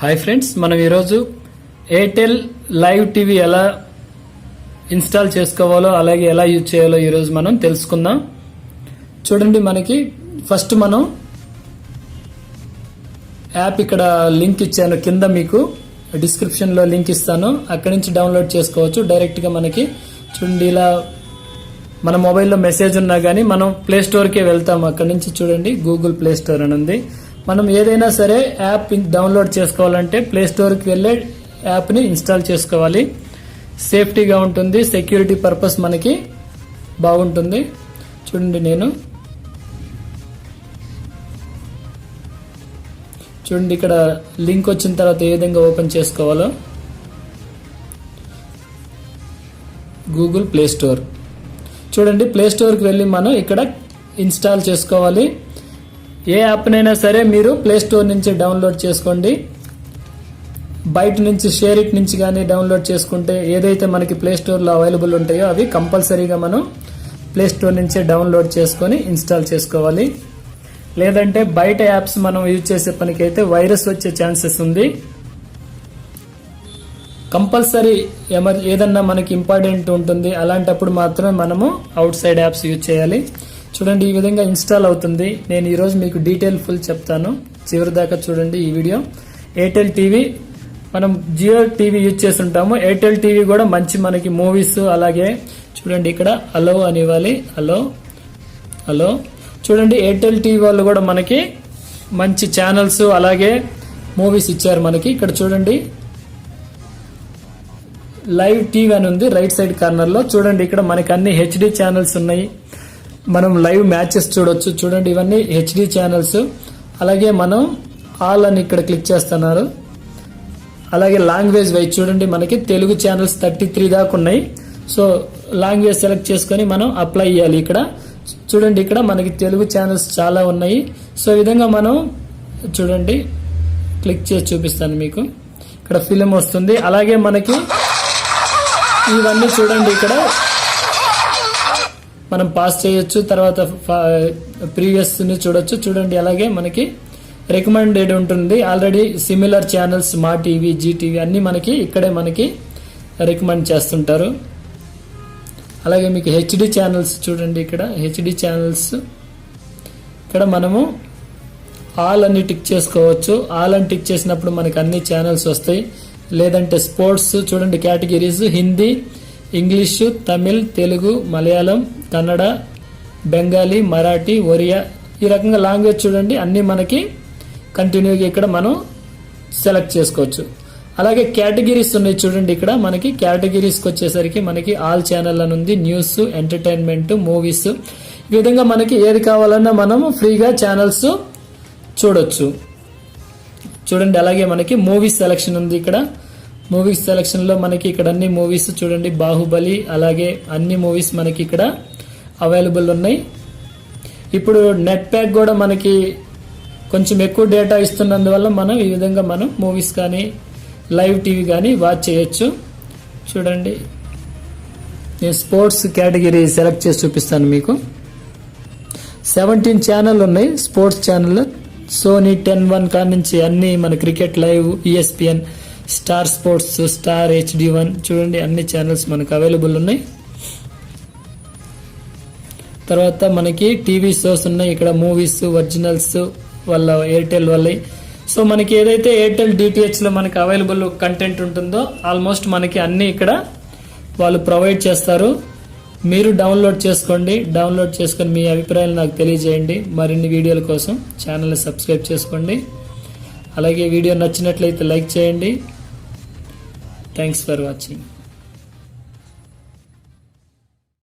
Hi friends, మనం ఈరోజు Airtel live TV ఎలా ఇన్స్టాల్ చేసుకోవాలో అలాగే ఎలా యూజ్ చేయాలో ఈరోజు మనం తెలుసుకుందాం. చూడండి, మనకి ఫస్ట్ మనం యాప్ ఇక్కడ లింక్ ఇచ్చాను, కింద మీకు డిస్క్రిప్షన్ లో లింక్ ఇస్తాను, అక్కడి నుంచి డౌన్లోడ్ చేసుకోవచ్చు. డైరెక్ట్ గా మనకి చూడండి, ఇలా మన మొబైల్లో మెసేజ్ ఉన్నా గానీ మనం ప్లే స్టోర్ కే వెళ్తాం. అక్కడి నుంచి చూడండి గూగుల్ ప్లే స్టోర్ అని ఉంది. మనం ఏదైనా సరే యాప్ డౌన్లోడ్ చేసుకోవాలంటే ప్లే స్టోర్ కి వెళ్ళే యాప్ ని ఇన్స్టాల్ చేసుకోవాలి. సేఫ్టీగా ఉంటుంది, సెక్యూరిటీ పర్పస్ మనకి బాగుంటుంది. చూడండి, చూడండి ఇక్కడ లింక్ వచ్చిన తర్వాత ఏ విధంగా ఓపెన్ చేసుకోవాలో. Google play store. చూడండి, ప్లే స్టోర్ కి వెళ్ళి మనం ఇక్కడ ఇన్స్టాల్ చేసుకోవాలి. ఏ యాప్ నైనా సరే మీరు ప్లే స్టోర్ నుంచి డౌన్లోడ్ చేసుకోండి. బయట నుంచి షేర్ ఇట్ నుంచి కానీ డౌన్లోడ్ చేసుకుంటే ఏదైతే మనకి ప్లే స్టోర్ లో అవైలబుల్ ఉంటాయో అవి కంపల్సరీగా మనం ప్లే స్టోర్ నుంచే డౌన్లోడ్ చేసుకొని ఇన్స్టాల్ చేసుకోవాలి. లేదంటే బయట యాప్స్ మనం యూజ్ చేసే పనికైతే వైరస్ వచ్చే ఛాన్సెస్ ఉంది. కంపల్సరీ ఏదన్నా మనకి ఇంపార్టెంట్ ఉంటుంది, అలాంటప్పుడు మాత్రమే మనము అవుట్ సైడ్ యాప్స్ యూజ్ చేయాలి. చూడండి, ఈ విధంగా ఇన్స్టాల్ అవుతుంది. నేను ఈరోజు మీకు డీటెయిల్ ఫుల్ చెప్తాను, చివరి దాకా చూడండి ఈ వీడియో. ఎయిర్టెల్ టీవీ, మనం జియో టీవీ యూజ్ చేస్తుంటాము. ఎయిర్టెల్ టీవీ కూడా మంచి మనకి మూవీస్, అలాగే చూడండి ఇక్కడ అలో అని ఇవ్వాలి. అలో చూడండి, ఎయిర్టెల్ టీవీ వాళ్ళు కూడా మనకి మంచి ఛానల్స్ అలాగే మూవీస్ ఇచ్చారు మనకి. ఇక్కడ చూడండి లైవ్ టీవీ అని ఉంది రైట్ సైడ్ కార్నర్ లో. చూడండి, ఇక్కడ మనకి అన్ని హెచ్డి ఛానల్స్ ఉన్నాయి. మనం లైవ్ మ్యాచెస్ చూడొచ్చు. చూడండి, ఇవన్నీ హెచ్డి ఛానల్స్. అలాగే మనం ఆల్ అని ఇక్కడ క్లిక్ చేస్తున్నారు. అలాగే లాంగ్వేజ్ వైజ్ చూడండి, మనకి తెలుగు ఛానల్స్ 33 దాకా ఉన్నాయి. సో లాంగ్వేజ్ సెలెక్ట్ చేసుకొని మనం అప్లై చేయాలి. ఇక్కడ చూడండి, ఇక్కడ మనకి తెలుగు ఛానల్స్ చాలా ఉన్నాయి. సో ఈ విధంగా మనం చూడండి క్లిక్ చేసి చూపిస్తాను మీకు. ఇక్కడ ఫిలిం వస్తుంది. అలాగే మనకి ఇవన్నీ చూడండి, ఇక్కడ మనం పాస్ చేయొచ్చు, తర్వాత ప్రీవియస్ ని చూడొచ్చు. చూడండి, అలాగే మనకి రికమెండెడ్ ఉంటుంది. ఆల్రెడీ సిమిలర్ ఛానల్స్ మా టీవీ, జీ టీవీ అన్ని మనకి ఇక్కడే మనకి రికమెండ్ చేస్తుంటారు. అలాగే మీకు హెచ్డి ఛానల్స్ చూడండి, ఇక్కడ హెచ్డి ఛానల్స్ ఇక్కడ మనము ఆల్ అని టిక్ చేసుకోవచ్చు. ఆల్ అని టిక్ చేసినప్పుడు మనకి అన్ని ఛానల్స్ వస్తాయి. లేదంటే స్పోర్ట్స్ చూడండి, కేటగిరీస్ హిందీ, ఇంగ్లీషు, తమిళ్, తెలుగు, మలయాళం, కన్నడ, బెంగాలీ, మరాఠీ, ఒరియా, ఈ రకంగా లాంగ్వేజ్ చూడండి అన్ని మనకి కంటిన్యూగా ఇక్కడ మనం సెలెక్ట్ చేసుకోవచ్చు. అలాగే కేటగిరీస్ ఉన్నాయి చూడండి, ఇక్కడ మనకి కేటగిరీస్కి వచ్చేసరికి మనకి ఆల్ ఛానల్ అని ఉంది, న్యూస్, ఎంటర్టైన్మెంట్, మూవీస్, ఈ విధంగా మనకి ఏది కావాలన్నా మనం ఫ్రీగా ఛానల్స్ చూడొచ్చు. చూడండి, అలాగే మనకి మూవీస్ సెలెక్షన్ ఉంది. ఇక్కడ మూవీస్ సెలెక్షన్ లో మనకి ఇక్కడ అన్ని మూవీస్ చూడండి, బాహుబలి, అలాగే అన్ని మూవీస్ మనకి ఇక్కడ అవైలబుల్ ఉన్నాయి. ఇప్పుడు నెట్ ప్యాక్ కూడా మనకి కొంచెం ఎక్కువ డేటా ఇస్తున్నందువల్ల మనం ఈ విధంగా మనం మూవీస్ కానీ లైవ్ టీవీ కానీ వాచ్ చేయొచ్చు. చూడండి, నేను స్పోర్ట్స్ కేటగిరీ సెలెక్ట్ చేసి చూపిస్తాను మీకు. 17 ఛానల్ ఉన్నాయి స్పోర్ట్స్ ఛానల్. సోనీ 10-1 కాడ నుంచి అన్ని మన cricket live, ESPN, star sports, star HD1 చూడండి అన్ని ఛానల్స్ మనకు అవైలబుల్ ఉన్నాయి. తర్వాత మనకి టీవీ షోస్ ఉన్నాయి. ఇక్కడ మూవీస్ ఒరిజినల్స్ వల్ల ఎయిర్టెల్ వల్ల. సో మనకి ఏదైతే ఎయిర్టెల్ DTH లో మనకి అవైలబుల్ కంటెంట్ ఉంటుందో ఆల్మోస్ట్ మనకి అన్ని ఇక్కడ వాళ్ళు ప్రొవైడ్ చేస్తారు. మీరు డౌన్లోడ్ చేసుకోండి. డౌన్లోడ్ చేసుకొని మీ అభిప్రాయాలు నాకు తెలియజేయండి. మరిన్ని వీడియోల కోసం ఛానల్ని సబ్స్క్రైబ్ చేసుకోండి. అలాగే వీడియో నచ్చినట్లయితే లైక్ చేయండి. Thanks for watching.